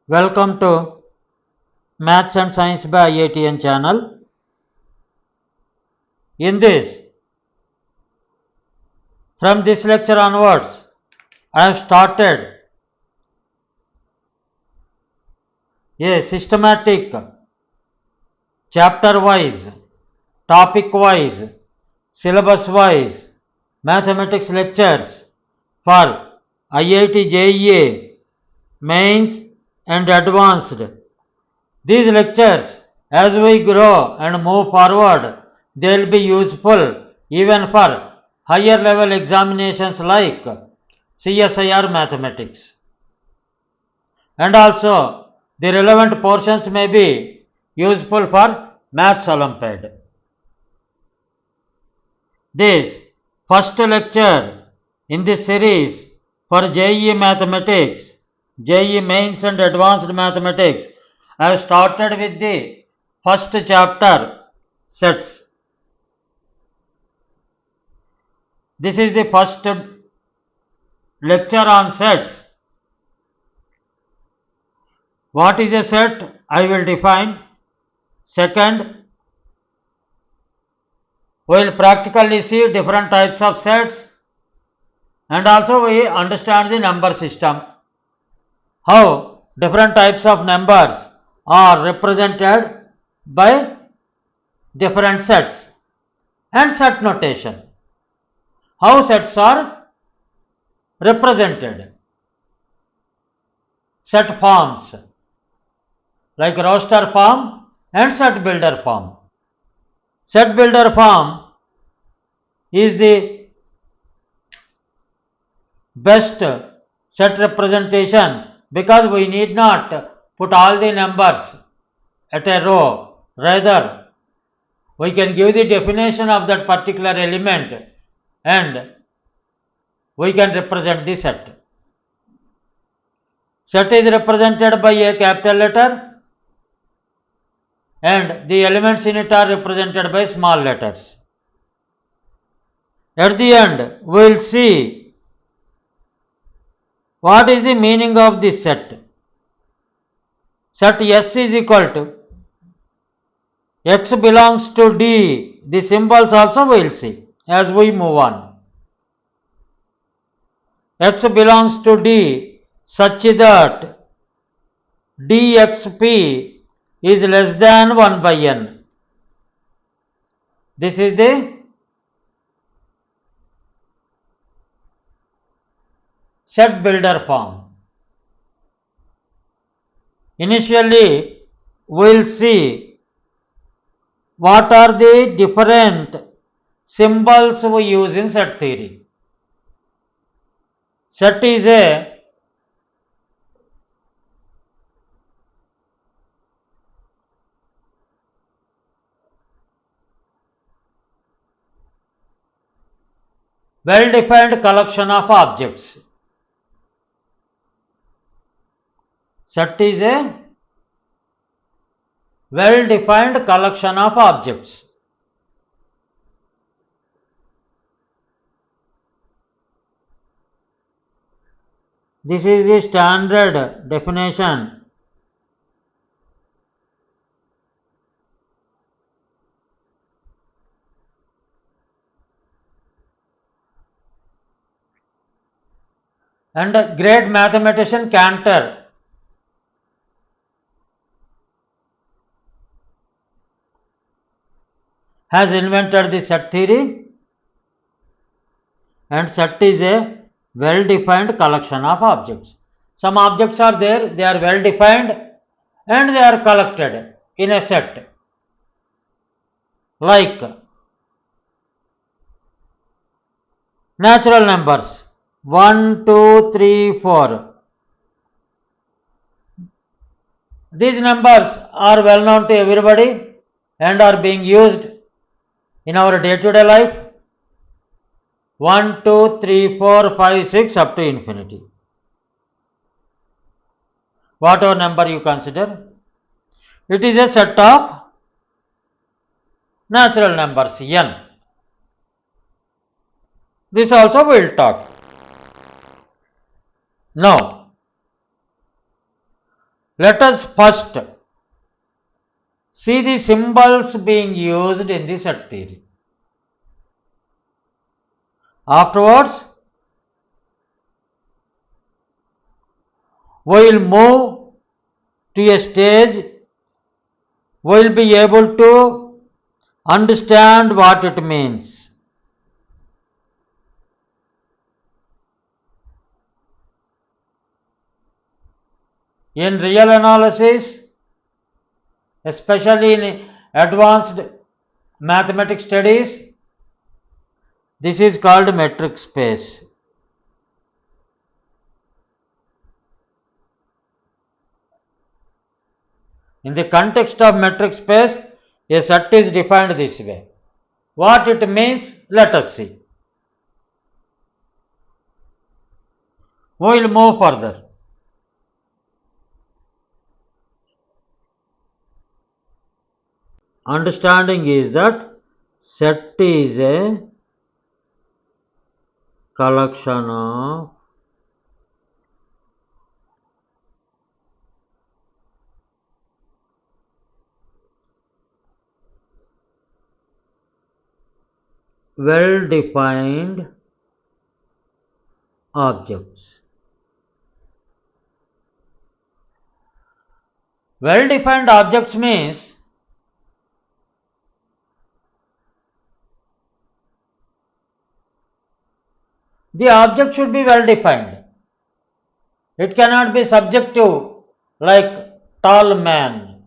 Welcome to Maths and Science by IITian channel. From this lecture onwards, I have started a systematic, chapter wise, topic wise, syllabus wise mathematics lectures for IIT JEE Mains and Advanced. These lectures, as we grow and move forward, they will be useful even for higher level examinations like CSIR mathematics. And also, the relevant portions may be useful for Maths Olympiad. This first lecture in this series for JEE Mathematics, JEE Mains and Advanced Mathematics, I have started with the first chapter, sets. This is the first lecture on sets. What is a set? I will define. Second, we will practically see different types of sets, and also we understand the number system, how different types of numbers are represented by different sets, and set notation, how sets are represented, set forms like roster form and set builder form. Set builder form is the best set representation because we need not put all the numbers at a row. Rather, we can give the definition of that particular element and we can represent the set. Set is represented by a capital letter and the elements in it are represented by small letters. At the end, we will see what is the meaning of this set. Set S is equal to X belongs to D. The symbols also we will see as we move on. X belongs to D such that dxp is less than 1 by n. This is the set builder form. Initially, we will see what are the different symbols we use in set theory. Set is a well-defined collection of objects. Set is a well-defined collection of objects. This is the standard definition. And a great mathematician Cantor has invented the set theory, and set is a well-defined collection of objects. Some objects are there, they are well-defined and they are collected in a set. Like natural numbers 1, 2, 3, 4. These numbers are well known to everybody and are being used in our day-to-day life. 1, 2, 3, 4, 5, 6 up to infinity. Whatever number you consider, it is a set of natural numbers n. This also we will talk. Now, Let us first see the symbols being used in the set theory. Afterwards, we will move to a stage we will be able to understand what it means. In real analysis, especially in advanced mathematics studies, this is called metric space. In the context of metric space, a set is defined this way. What it means, let us see. We will move further. Understanding is that set is a collection of well-defined objects. Well-defined objects means the object should be well-defined. It cannot be subjective like tall man.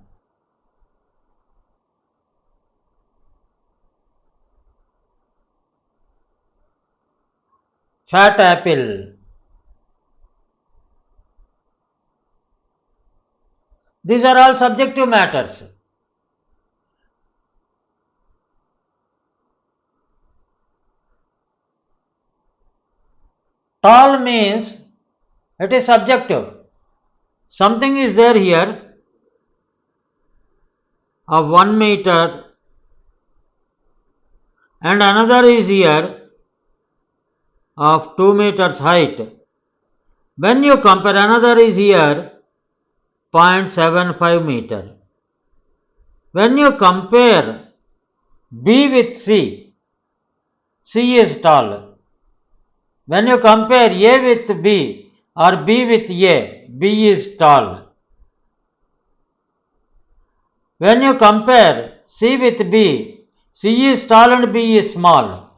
Fat apple. These are all subjective matters. Tall means it is subjective. Something is there here of 1 meter and another is here of 2 meters height. When you compare, another is here 0.75 meter. When you compare B with C, C is tall. When you compare A with B or B with A, B is tall. When you compare C with B, C is tall and B is small.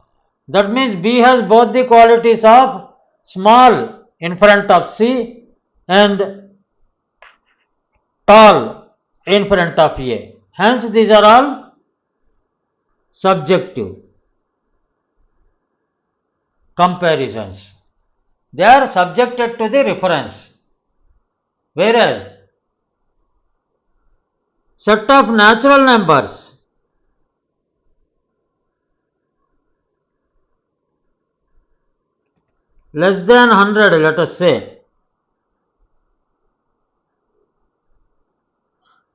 That means B has both the qualities of small in front of C and tall in front of A. Hence, these are all subjective comparisons. They are subjected to the reference. Whereas, set of natural numbers less than 100, let us say,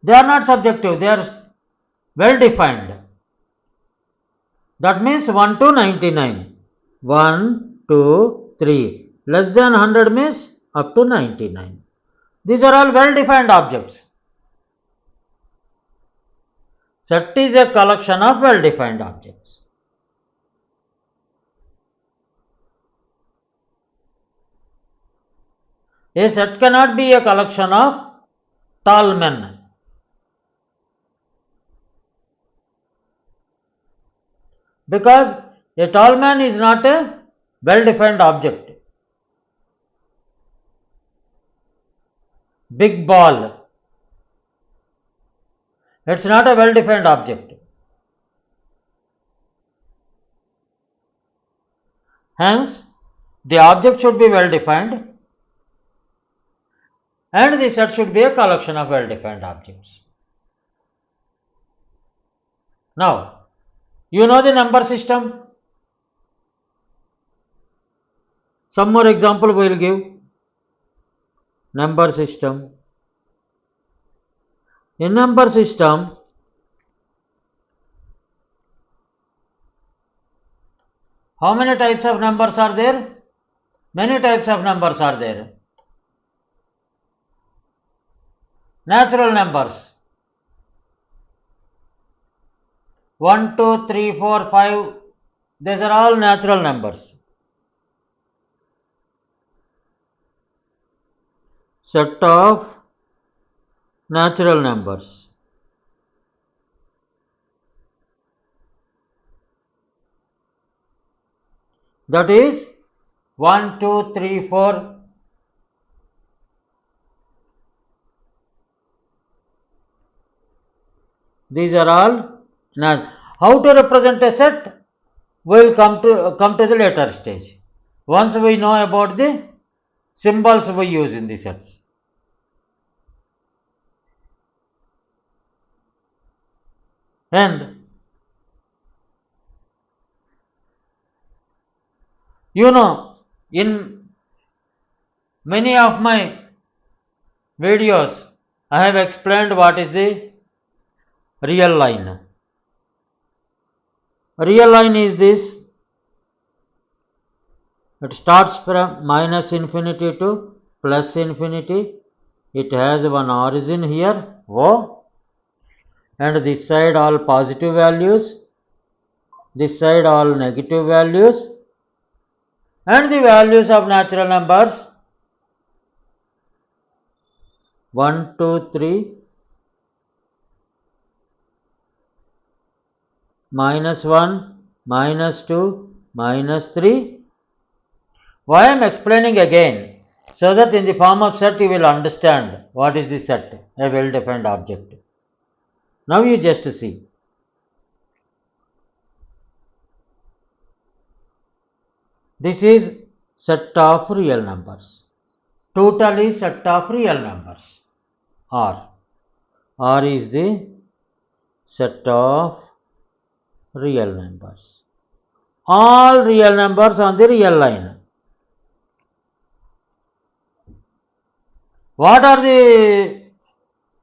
they are not subjective, they are well defined. That means 1 to 99. 1, 2, 3. Less than 100 means up to 99. These are all well defined objects. Set is a collection of well defined objects. A set cannot be a collection of tall men. Because a tall man is not a well-defined object. Big ball. It's not a well-defined object. Hence, the object should be well-defined and the set should be a collection of well-defined objects. Now, you know the number system. Some more example we will give. Number system. In number system, how many types of numbers are there? Many types of numbers are there. natural numbers. 1, 2, 3, 4, 5, these are all natural numbers. Set of natural numbers. That is 1, 2, 3, 4. These are all natural. How to represent a set? We will come to the later stage. Once we know about the symbols we use in the sets. And you know, in many of my videos, I have explained what is the real line. Real line is this. It starts from minus infinity to plus infinity. It has one origin here, O, and this side all positive values, this side all negative values, and the values of natural numbers 1, 2, 3, minus 1, minus 2, minus 3. Why I am explaining again? So that in the form of set you will understand what is the set, a well-defined object. Now you just see. This is set of real numbers. Total is set of real numbers. R. R is the set of real numbers. All real numbers on the real line. What are the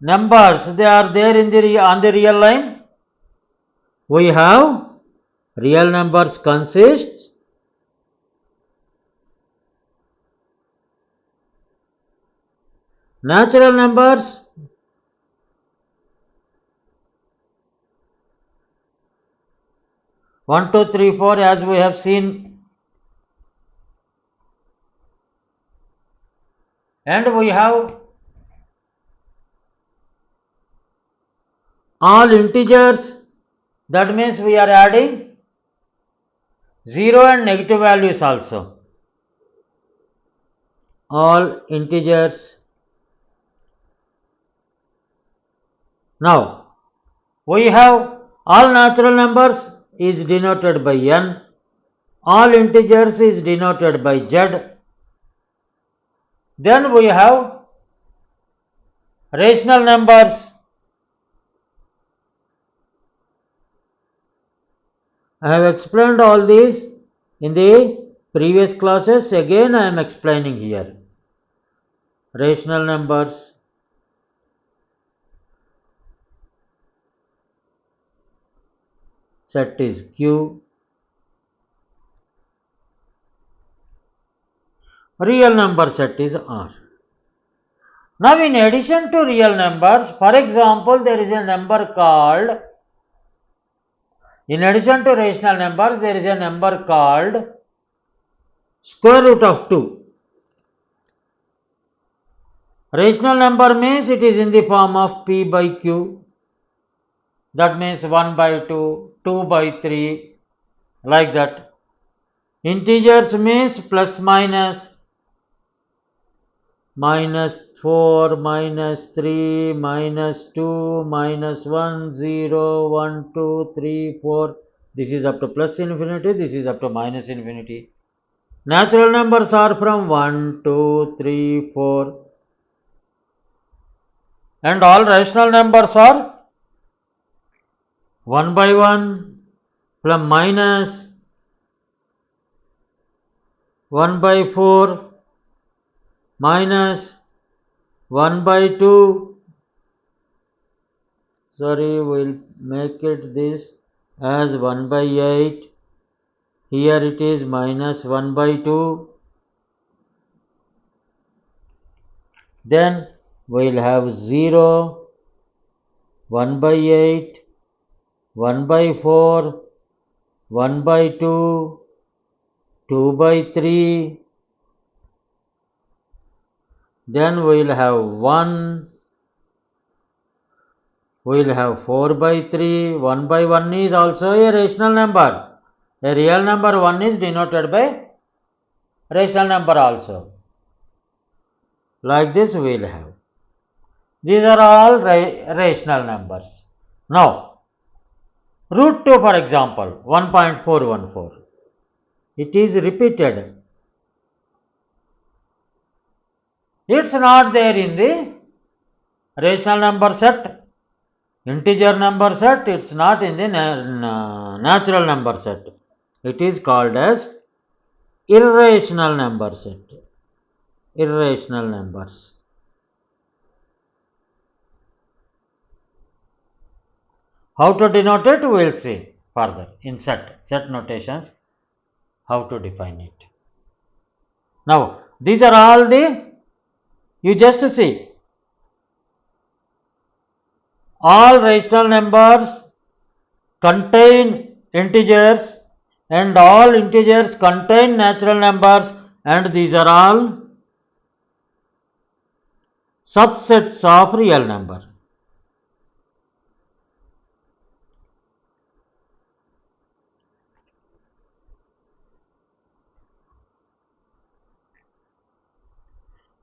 numbers? They are there on the real line. We have real numbers consist natural numbers one, 2, 3, 4 as we have seen, and we have all integers. That means we are adding 0 and negative values also. All integers. Now we have all natural numbers is denoted by n, all integers is denoted by z. Then we have rational numbers. I have explained all these in the previous classes. Again I am explaining here. Rational numbers. Set is Q. Real number set is R. Now in addition to real numbers, for example, there is a number called, in addition to rational numbers, there is a number called square root of 2. Rational number means it is in the form of P by Q. That means 1 by 2, 2 by 3, like that. Integers means plus minus, minus 4, minus 3, minus 2, minus 1, 0, 1, 2, 3, 4. This is up to plus infinity, this is up to minus infinity. Natural numbers are from 1, 2, 3, 4. And all rational numbers are 1 by 1, plus minus 1 by 4, minus 1 by 2. Sorry, we'll make it this as 1 by 8. Here it is minus 1 by 2. Then we will have 0, 1 by 8, 1 by 4, 1 by 2, 2 by 3, then we will have 1, we will have 4 by 3, 1 by 1 is also a rational number. A real number 1 is denoted by rational number also. Like this we will have. These are all rational numbers. Now, root 2 for example, 1.414. It is repeated. It's not there in the rational number set, integer number set, it's not in the natural number set. It is called as irrational number set. Irrational numbers. How to denote it, we will see further in set notations, how to define it. Now, these are all the, you just see, all rational numbers contain integers and all integers contain natural numbers, and these are all subsets of real number.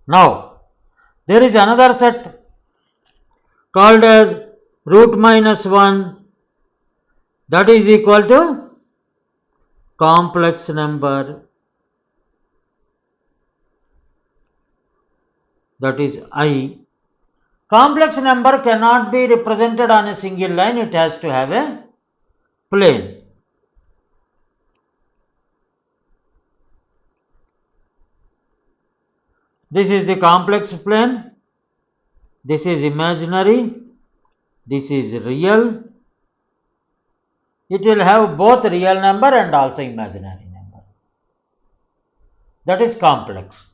Now, there is another set called as root minus 1, that is equal to complex number, that is I. Complex number cannot be represented on a single line, it has to have a plane. This is the complex plane, this is imaginary, this is real. It will have both real number and also imaginary number. That is complex.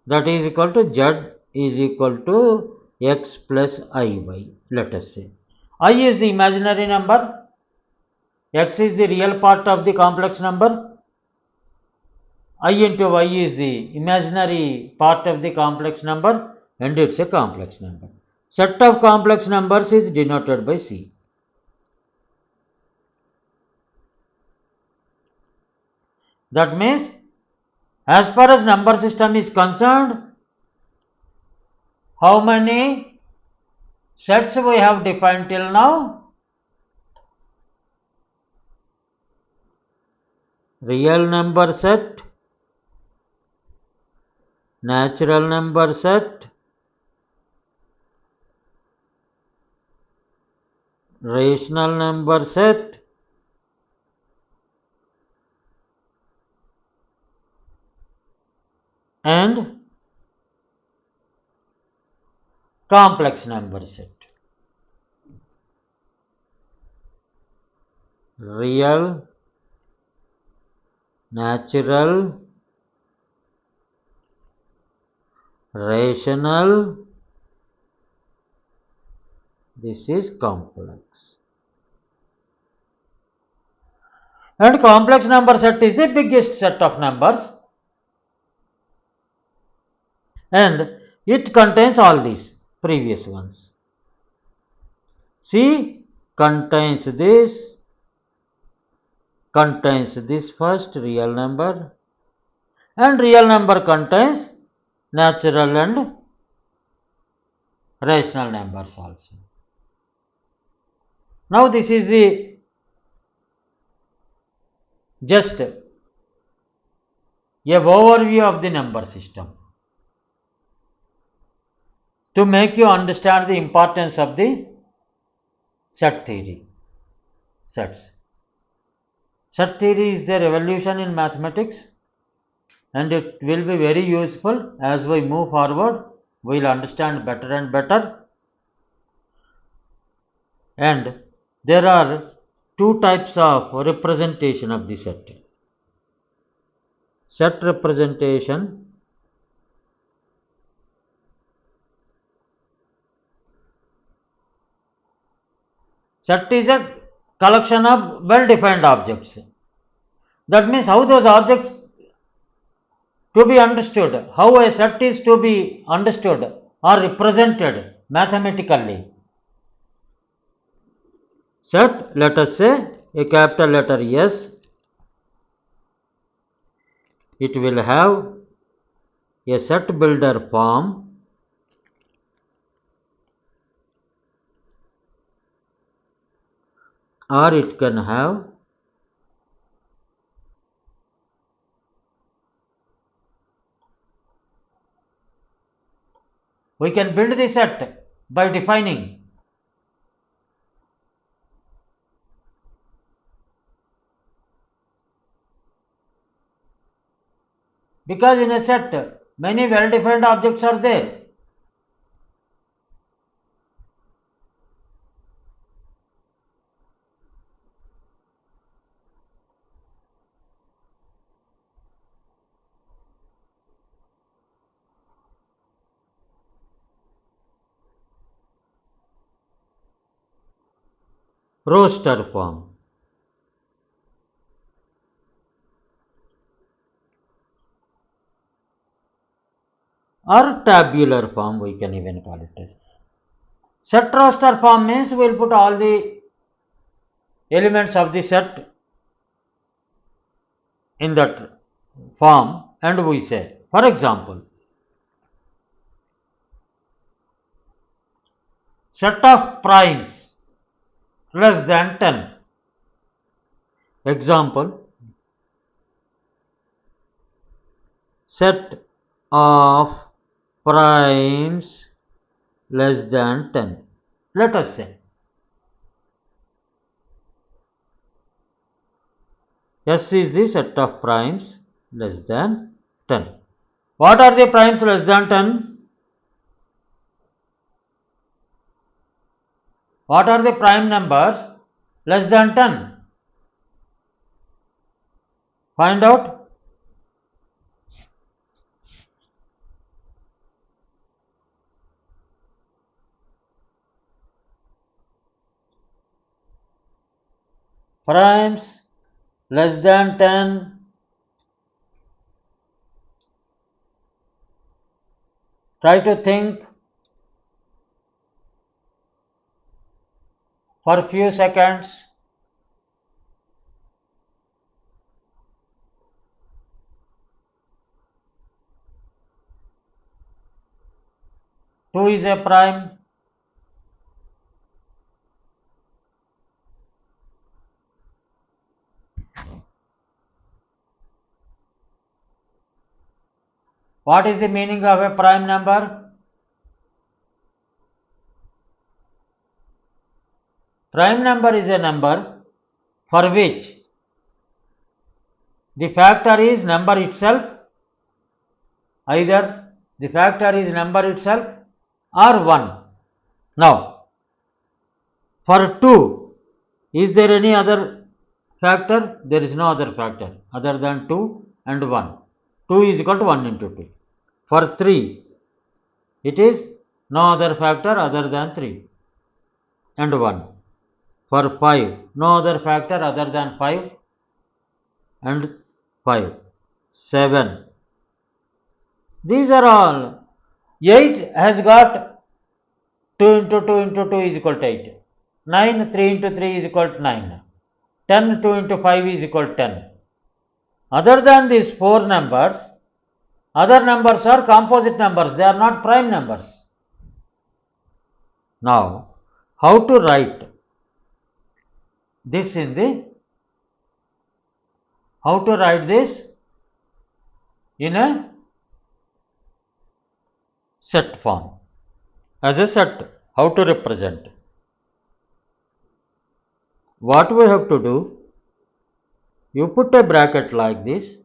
That is equal to Z is equal to X plus IY, let us say. I is the imaginary number, X is the real part of the complex number, I into Y is the imaginary part of the complex number, and it's a complex number. Set of complex numbers is denoted by C. That means, as far as number system is concerned, how many sets we have defined till now? Real number set, natural number set, rational number set, and complex number set. Real, natural, rational, this is complex. And complex number set is the biggest set of numbers, and it contains all these previous ones. C contains this first real number, and real number contains natural and rational numbers also. Now this is the just a overview of the number system to make you understand the importance of the set theory. Sets. Set theory is the revolution in mathematics, and it will be very useful as we move forward. We will understand better and better. And there are two types of representation of the set. Set representation Set is a collection of well-defined objects. That means how those objects to be understood, how a set is to be understood or represented mathematically. Set, let us say a capital letter S, it will have a set builder form or it can have we can build the set by defining because in a set many well-defined objects are there. Roster form. Or tabular form, we can even call it as. Set roster form means we will put all the elements of the set in that form and we say, for example, set of primes less than 10. Example, set of primes less than 10. Let us say S is the set of primes less than 10. What are the primes less than 10? What are the prime numbers less than 10? Find out. Primes less than 10. Try to think for a few seconds. Two is a prime. What is the meaning of a prime number? Prime number is a number for which the factor is number itself, either the factor is number itself or 1. Now, for 2, is there any other factor? There is no other factor other than 2 and 1. 2 is equal to 1 into 2. For 3, it is no other factor other than 3 and 1. For 5, no other factor other than 5 and 5. 7. These are all. 8 has got 2 into 2 into 2 is equal to 8. 9, 3 into 3 is equal to 9. 10, 2 into 5 is equal to 10. Other than these 4 numbers, other numbers are composite numbers. They are not prime numbers. Now, how to write this in the, how to write this in a set form, as a set, how to represent. What we have to do, you put a bracket like this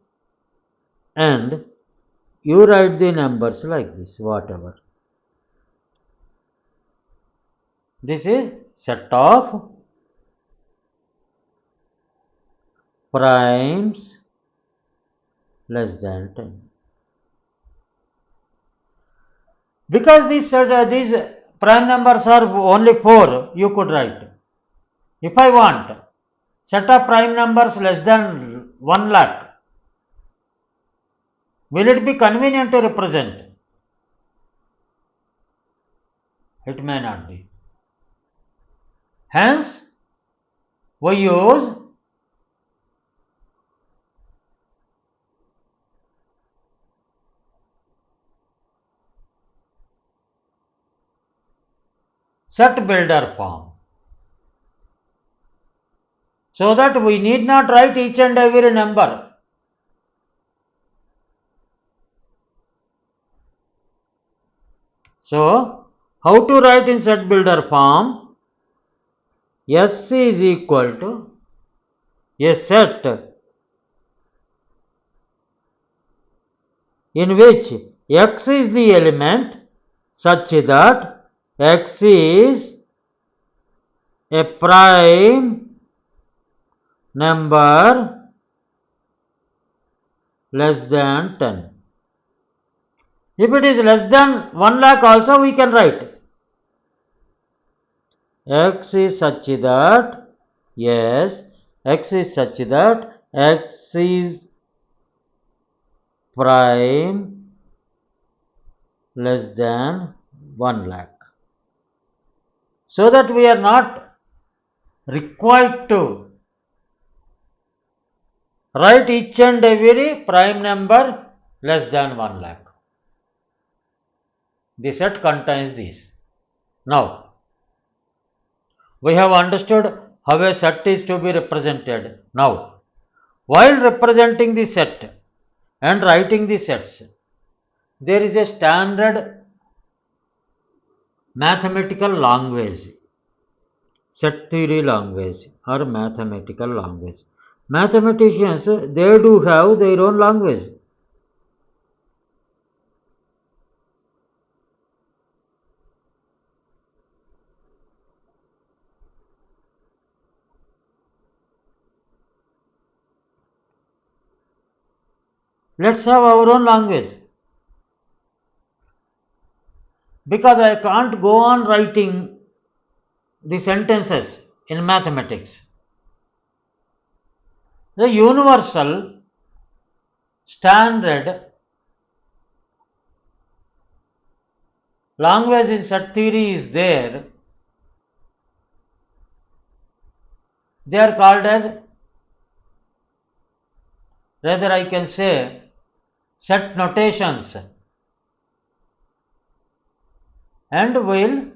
and you write the numbers like this, whatever. This is set of primes less than 10. Because these prime numbers are only 4, you could write If I want set of prime numbers less than 1 lakh, will it be convenient to represent? It may not be. Hence, we use set builder form, so that we need not write each and every number. So, how to write in set builder form? S is equal to a set in which x is the element such that x is a prime number less than 10. If it is less than 1 lakh also we can write x is such that, yes, x is such that x is prime less than 1 lakh. So that we are not required to write each and every prime number less than 1 lakh. The set contains these. Now, we have understood how a set is to be represented. Now, while representing the set and writing the sets, there is a standard mathematical language, set theory language or mathematical language. Mathematicians, they do have their own language. Let's have our own language. Because I can't go on writing the sentences in mathematics. The universal standard language in set theory is there. They are called as, rather I can say, set notations, and will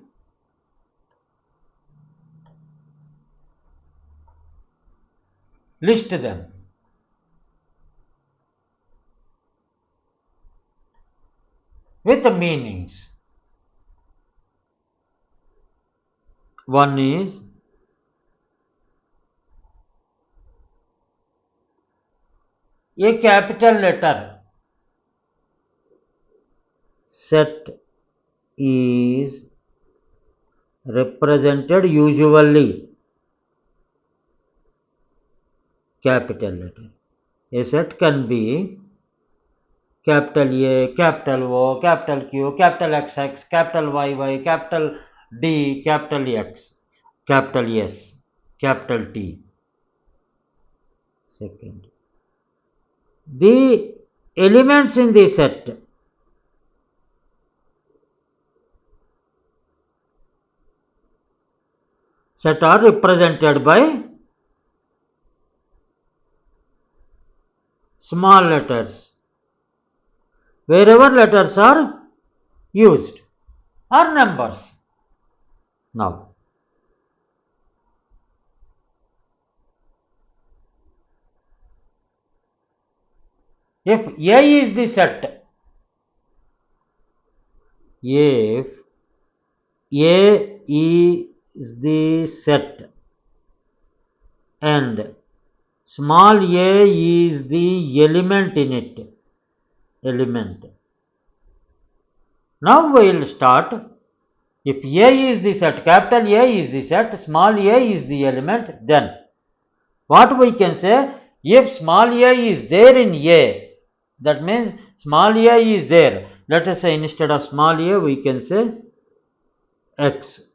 list them. With the meanings. One is a capital letter. Set is represented usually capital letter. A set can be capital A, capital O, capital Q, capital XX, capital YY, capital D, capital X, capital S, capital T. Second, the elements in the set are represented by small letters. Wherever letters are used, are numbers. Now, if A is the set, if A is the set and small a is the element in it, Now we will start. If A is the set, capital A is the set, small a is the element, then what we can say, if small a is there in A, that means small a is there. Let us say instead of small a, we can say X.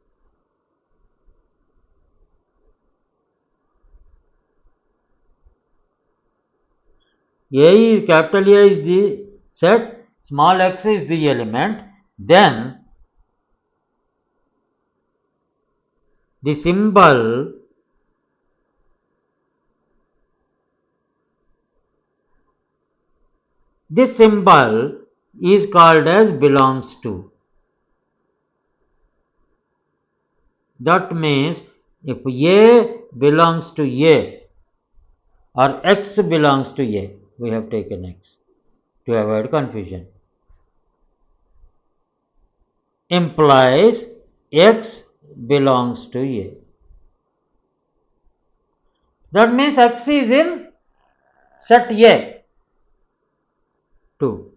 capital A is the set, small x is the element, then the symbol this symbol is called as belongs to. That means if A belongs to A or X belongs to A, we have taken X to avoid confusion, implies X belongs to A. That means X is in set A 2.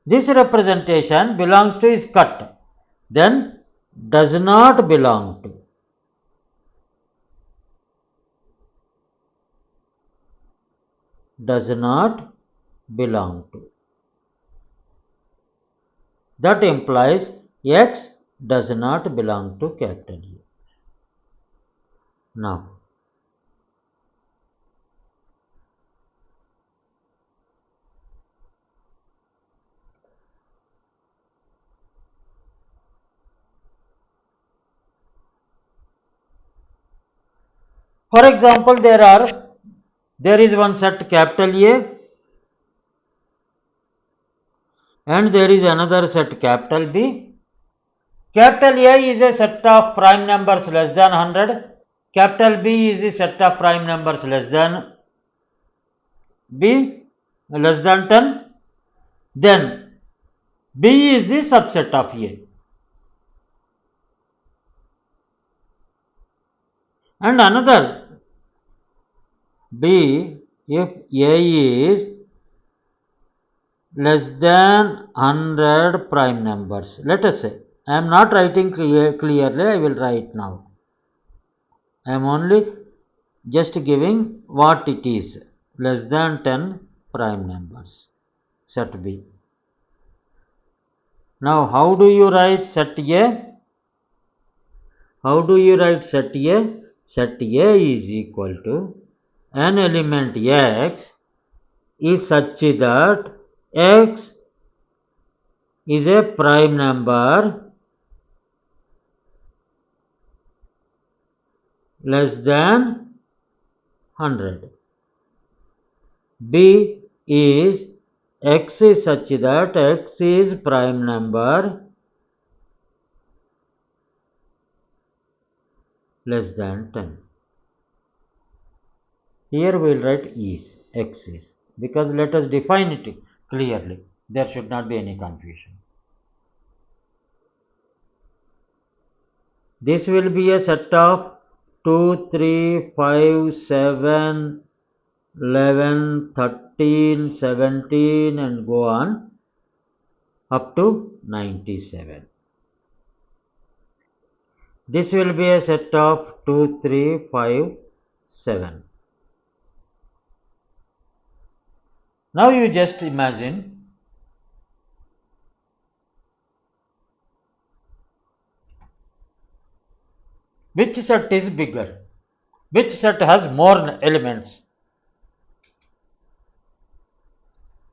This representation belongs to is cut, then does not belong to. Does not belong to. That implies X does not belong to capital A. Now, for example, there is one set capital A and there is another set capital B. Capital A is a set of prime numbers less than 100. Capital B is a set of prime numbers less than 10. Then B is the subset of A. And another B, if A is less than 100 prime numbers. Let us say, I am not writing clearly, I will write now. I am only just giving what it is, less than 10 prime numbers, set B. Now, how do you write set A? How do you write set A? Set A is equal to an element X is such that X is a prime number less than 100. B is X is such that X is prime number less than 10. Here we will write is, X is, because let us define it clearly. There should not be any confusion. This will be a set of 2, 3, 5, 7, 11, 13, 17 and go on up to 97. This will be a set of 2, 3, 5, 7. Now you just imagine which set is bigger, which set has more elements.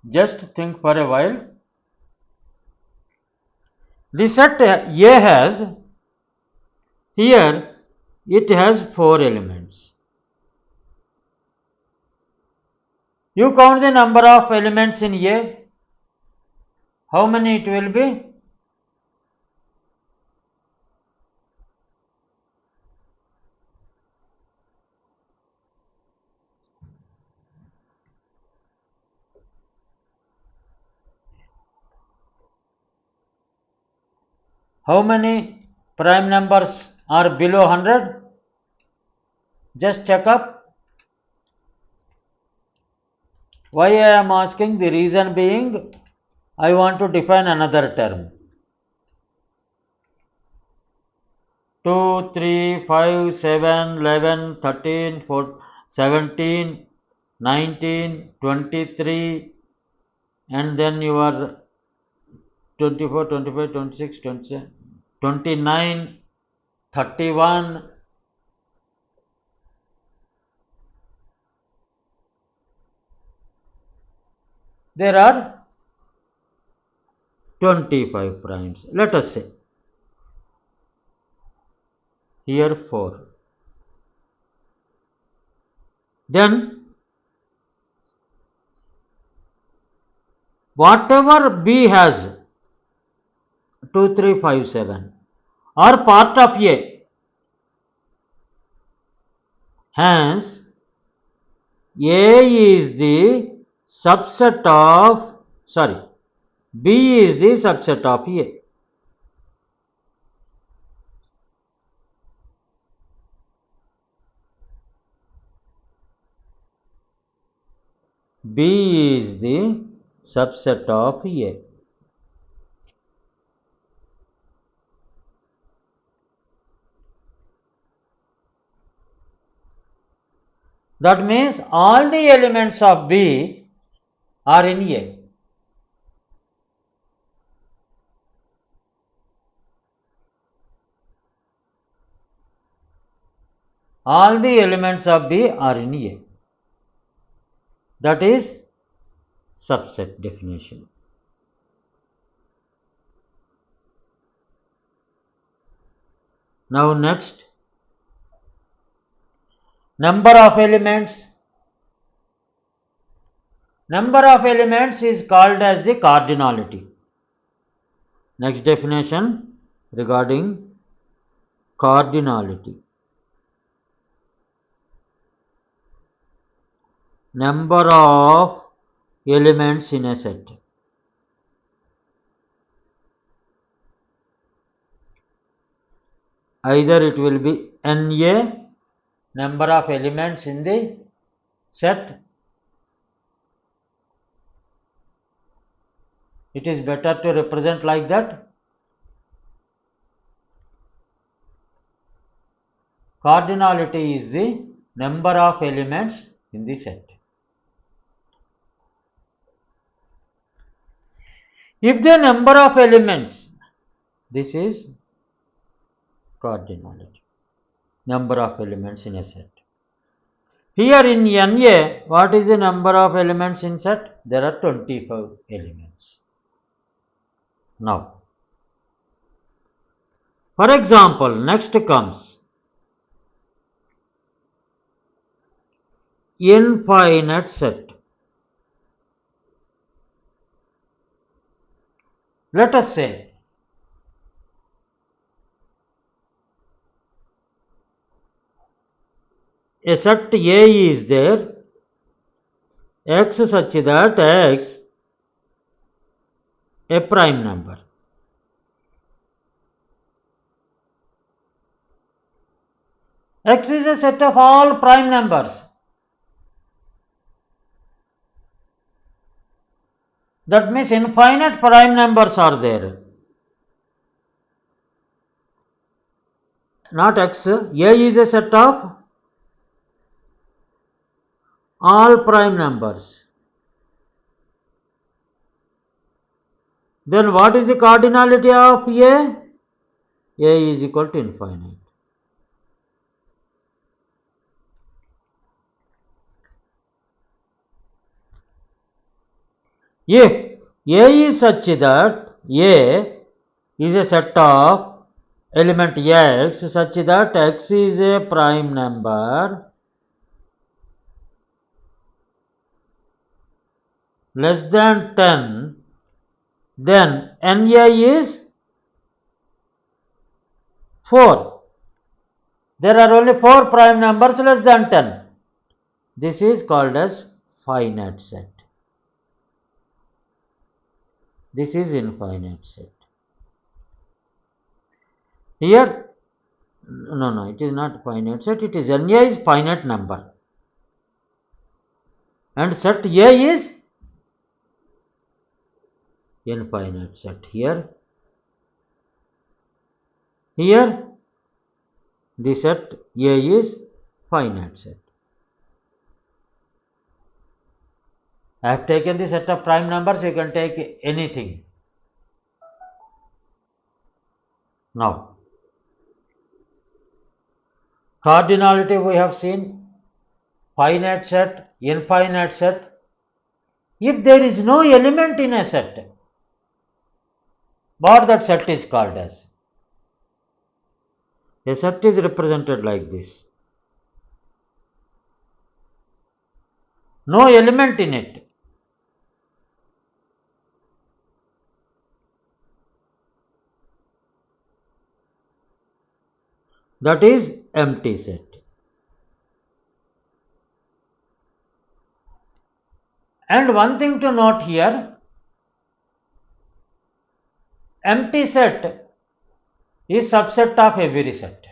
Just think for a while. The set A has, here it has 4 elements. You count the number of elements in A. How many it will be? How many prime numbers are below 100? Just check up. Why I am asking? The reason being, I want to define another term. 2, 3, 5, 7, 11, 13, 14, 17, 19, 23 and then you are 24, 25, 26, 27, 29, 31, there are 25 primes. Let us say here 4. Then whatever B has 2, 3, 5, 7 are part of A. Hence, A is the subset of, B is the subset of A. B is the subset of A. That means all the elements of B are in A. All the elements of B are in A. That is subset definition. Now next, number of elements. Number of elements is called as the cardinality. Next definition regarding cardinality. Number of elements in a set. Either it will be NA, number of elements in the set. It is better to represent like that. Cardinality is the number of elements in the set. If the number of elements, this is cardinality, number of elements in a set. Here in NA, what is the number of elements in set? There are 25 elements. Now, for example, next comes infinite set. Let us say a set A is there, X such that X a prime number. X is a set of all prime numbers. That means infinite prime numbers are there. Not X. A is a set of all prime numbers. Then what is the cardinality of A? A is equal to infinite. If A is such that A is a set of element X such that X is a prime number less than 10, then NA is 4. There are only 4 prime numbers less than 10. This is called as finite set. This is infinite set. Here, no, it is not finite set. It is NA is finite number. And set A is infinite set. Here the set A is finite set. I have taken the set of prime numbers, you can take anything. Now, cardinality we have seen, finite set, infinite set. if there is no element in a set, what that set is called as? A set is represented like this. No element in it. That is empty set. And one thing to note here, empty set is subset of every set.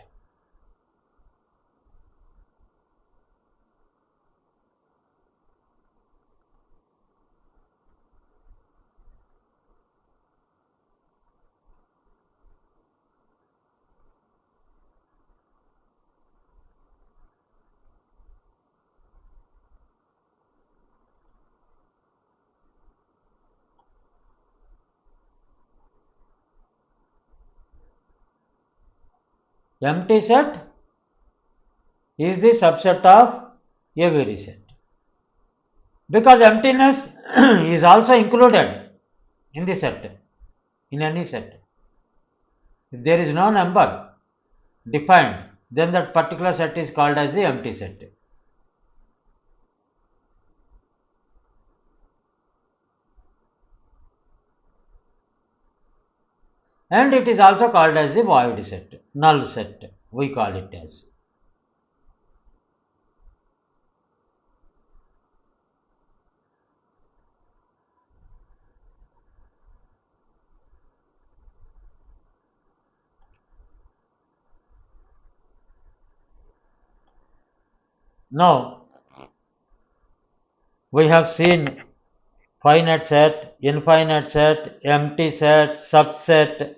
Empty set is the subset of every set. Because emptiness is also included in the set, in any set. If there is no number defined, then that particular set is called as the empty set. And it is also called as the void set, null set, we call it as. Now, we have seen finite set, infinite set, empty set, subset.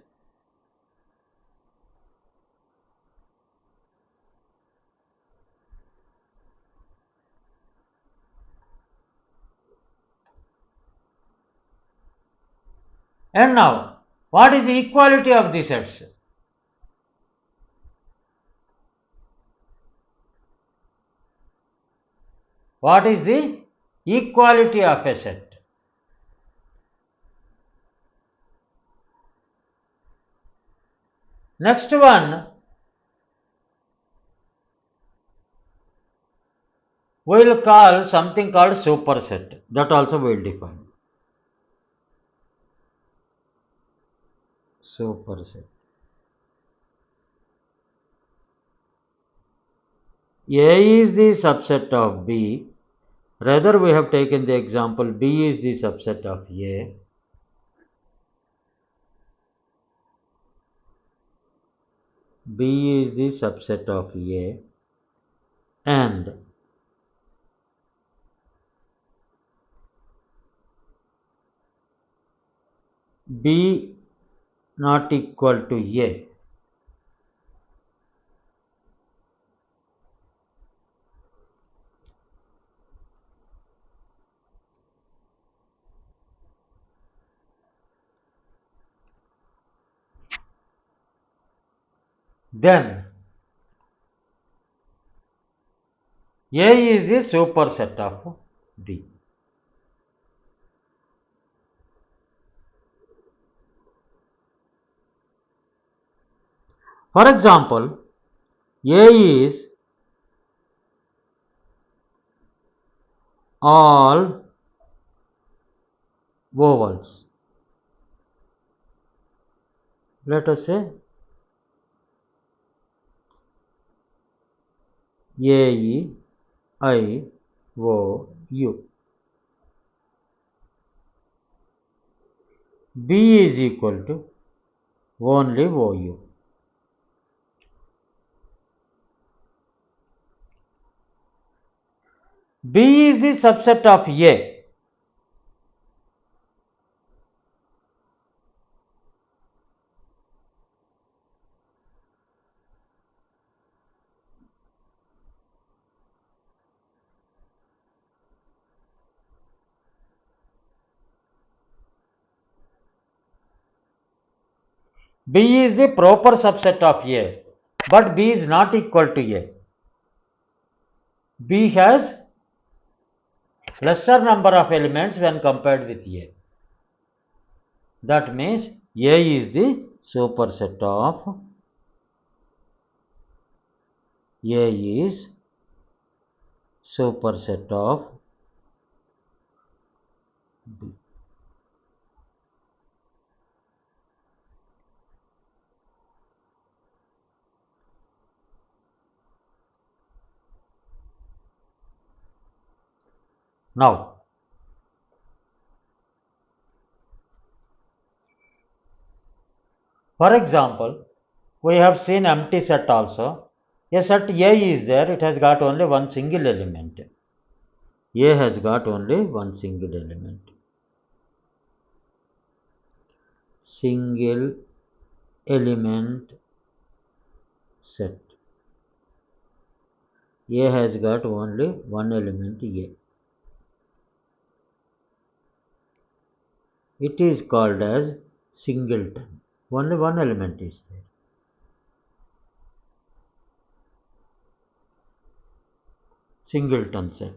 And now, what is the equality of the sets? What is the equality of a set? Next one, we will call something called superset. That also we will define. Superset. A is the subset of B. Rather, we have taken the example B is the subset of A. B is the subset of A, and B not equal to A. Then A is the superset of B. For example, A is all vowels. Let us say A, E, I, O, U. B is equal to only O, U. B is the subset of A. B is the proper subset of A, but B is not equal to A. B has lesser number of elements when compared with A. That means A is the superset of A is superset of B. Now, for example, we have seen empty set also. A set A is there, it has got only one single element. A has got only one single element. Single element set. A has got only one element A. It is called as singleton. Only one element is there. Singleton set.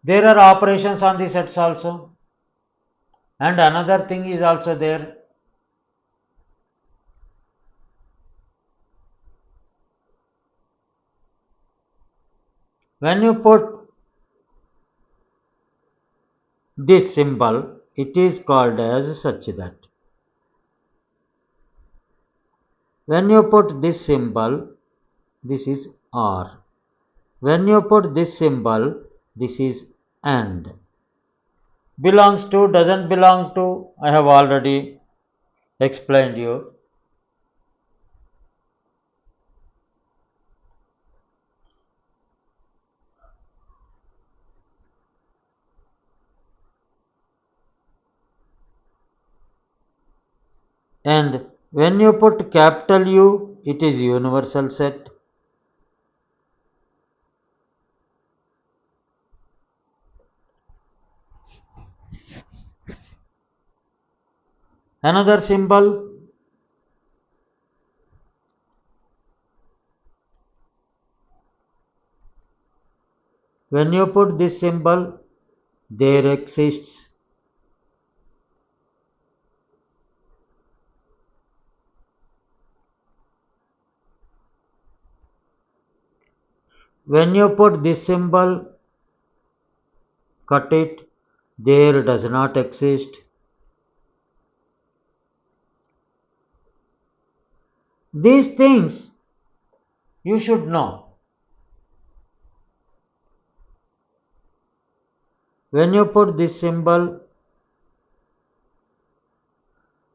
There are operations on the sets also. And another thing is also there. When you put this symbol, it is called as such that. When you put this symbol, this is OR. When you put this symbol, this is AND. Belongs to, doesn't belong to, I have already explained you. And when you put capital U, it is universal set. Another symbol, when you put this symbol, there exists when you put this symbol, cut it, there does not exist. These things you should know. When you put this symbol,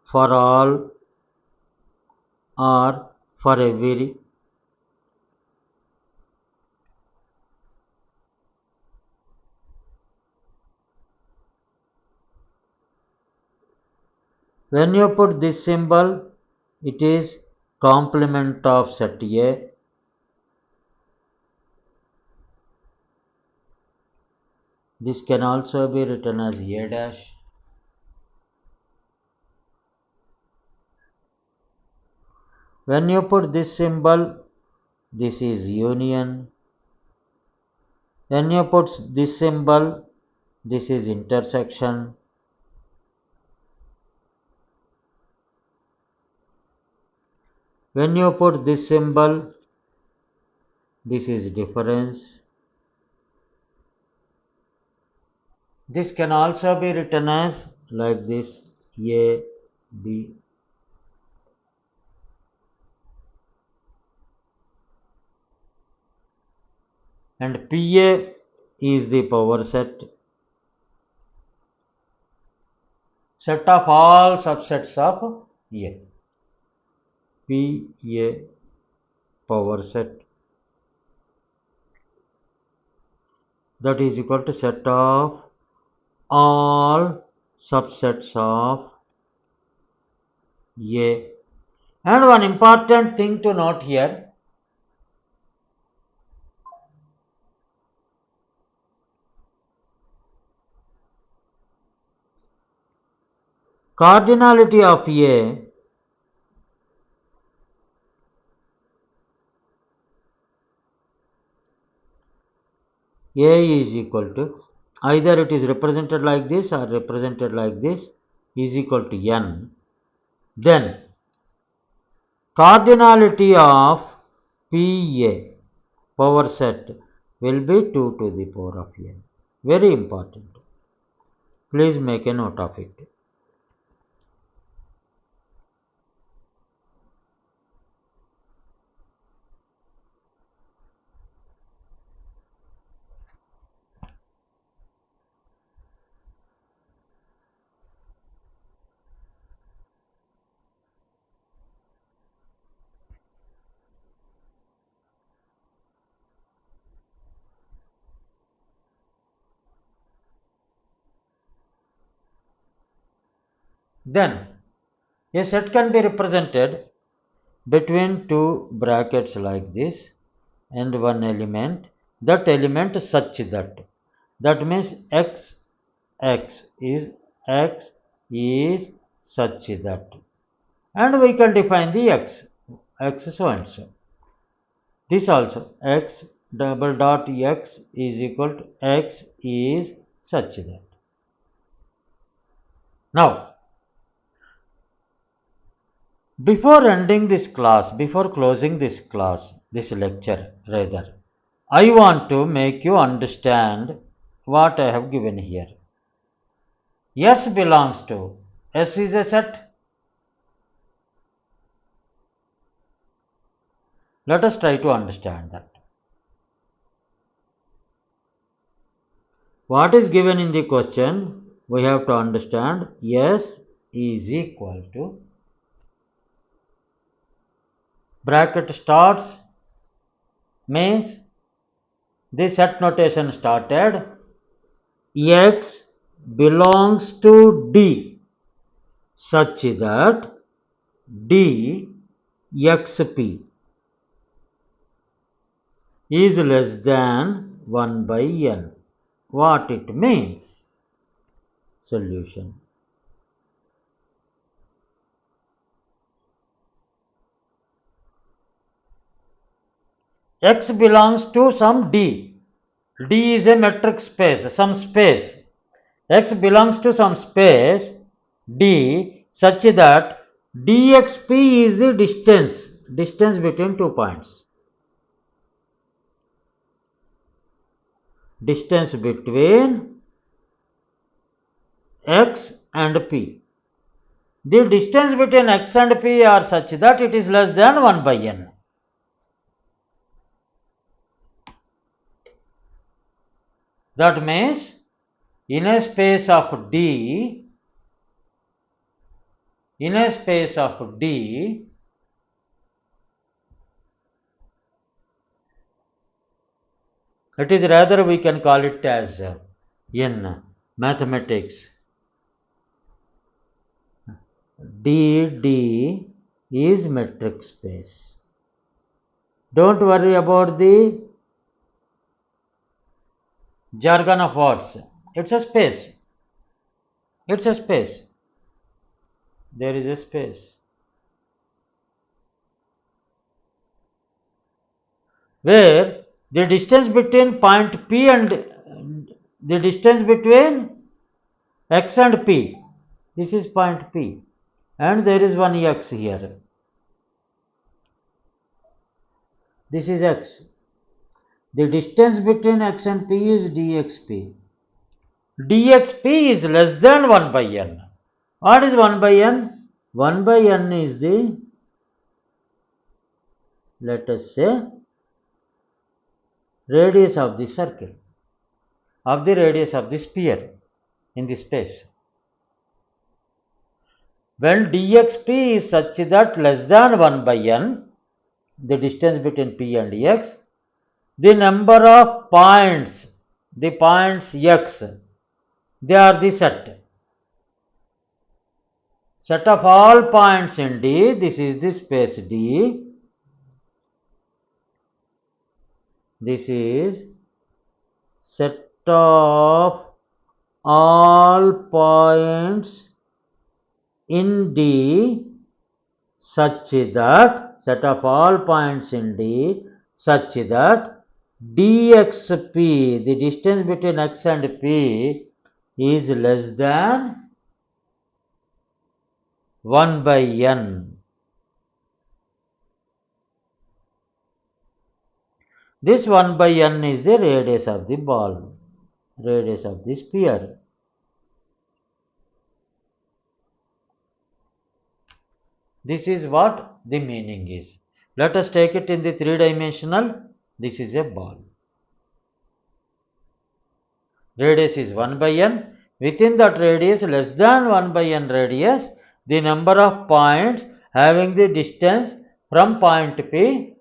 for all or for every, when you put this symbol, it is complement of set A. This can also be written as A dash. When you put this symbol, this is union. When you put this symbol, this is intersection. When you put this symbol, this is difference. This can also be written as like this, A, B. And PA is the power set. Set of all subsets of A. PA power set. That is equal to set of all subsets of A. And one important thing to note here, cardinality of A is equal to, either it is represented like this or represented like this, is equal to n. Then cardinality of PA power set will be 2 to the power of n. Very important. Please make a note of it. Then a set can be represented between two brackets like this and one element, that element such that means x is such that, and we can define the x so and so. This also x double dot x is equal to x is such that. Now before ending this class, before closing this class, this lecture rather, I want to make you understand what I have given here. S belongs to, S is a set. Let us try to understand that. What is given in the question, we have to understand S is equal to, bracket starts, means the set notation started, x belongs to D such that D xp is less than 1 by n. What it means? Solution. X belongs to some D. D is a metric space, some space. X belongs to some space D such that dxp is the distance between 2 points. Distance between x and p. The distance between x and p are such that it is less than 1 by n. That means in a space of D, it is rather we can call it as in mathematics, D is metric space. Don't worry about the jargon of words. It's a space. It's a space. There is a space where the distance between point P and the distance between x and P, this is point P, and there is one x here. This is x. The distance between x and P is dxp. dxp is less than 1 by n. What is 1 by n? 1 by n is the, let us say, radius of the circle, of the radius of the sphere in the space. When dxp is such that less than 1 by n, the distance between p and x, the number of points, the points x, they are the set. Set of all points in D, this is the space D. This is set of all points in D such that, set of all points in D such that dxp, the distance between x and p, is less than 1 by n. This 1 by n is the radius of the ball, radius of the sphere. This is what the meaning is. Let us take it in the three-dimensional. This is a ball. Radius is 1 by n. Within that radius, less than 1 by n radius, the number of points having the distance from point P,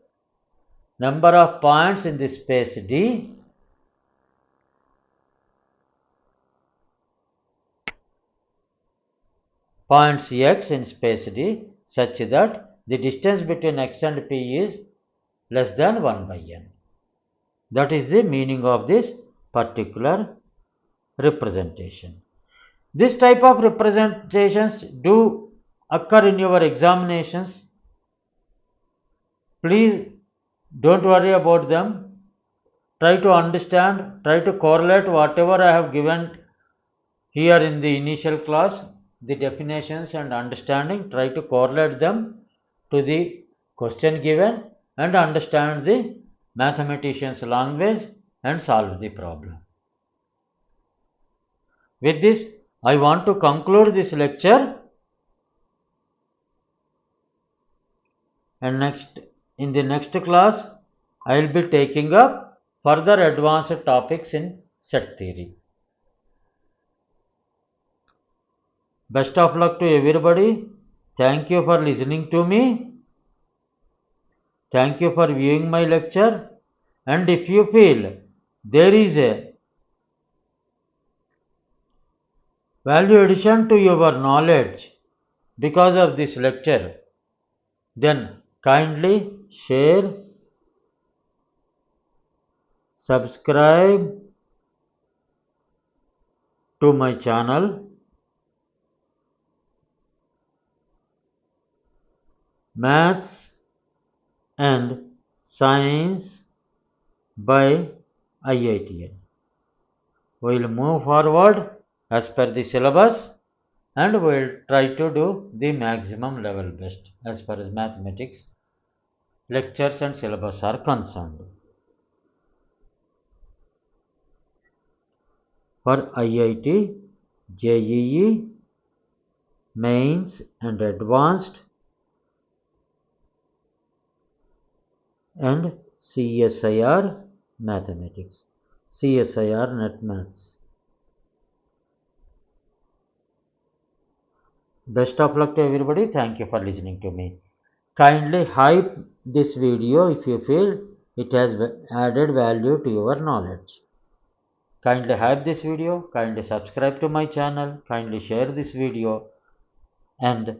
number of points in the space D, points x in space D, such that the distance between x and p is less than 1 by n. That is the meaning of this particular representation. This type of representations do occur in your examinations. Please don't worry about them. Try to understand, try to correlate whatever I have given here in the initial class, the definitions and understanding. Try to correlate them to the question given and understand the mathematician's language and solve the problem. With this, I want to conclude this lecture, and in the next class I will be taking up further advanced topics in set theory. Best of luck to everybody. Thank you for listening to me. Thank you for viewing my lecture. And if you feel there is a value addition to your knowledge because of this lecture, then kindly share, subscribe to my channel, Maths and Science by IITian. We will move forward as per the syllabus, and we will try to do the maximum level best as far as mathematics lectures and syllabus are concerned. For IIT, JEE, Mains and Advanced, and CSIR Mathematics, CSIR-NET Maths. Best of luck to everybody. Thank you for listening to me. Kindly hype this video if you feel it has added value to your knowledge. Kindly hype this video, kindly subscribe to my channel, kindly share this video, and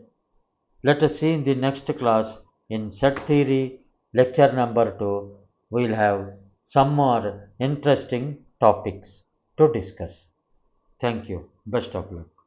let us see in the next class in set theory lecture number 2. We will have some more interesting topics to discuss. Thank you. Best of luck.